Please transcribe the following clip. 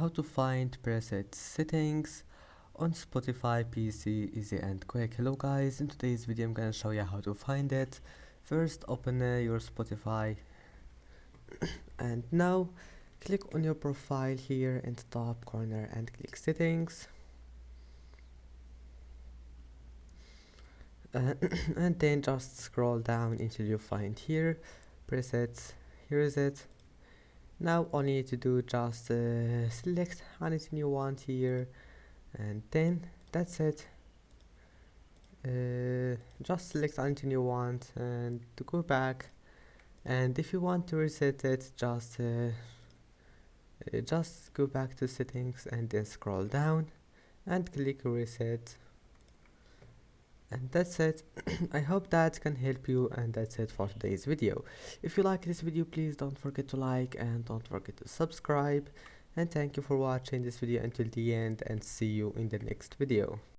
how to find preset settings on Spotify PC easy and quick. Hello guys, in today's video I'm gonna show you how to find it. First open your Spotify and now click on your profile here in the top corner and click settings. And then just scroll down until you find here presets. Here is it. Now all you need to do just select anything you want here, and then that's it. Just select anything you want and to go back, and if you want to reset it, just go back to settings and then scroll down and click reset, and that's it. I hope that can help you, and that's it for today's video. If you like this video, please don't forget to like and don't forget to subscribe, and thank you for watching this video until the end, and see you in the next video.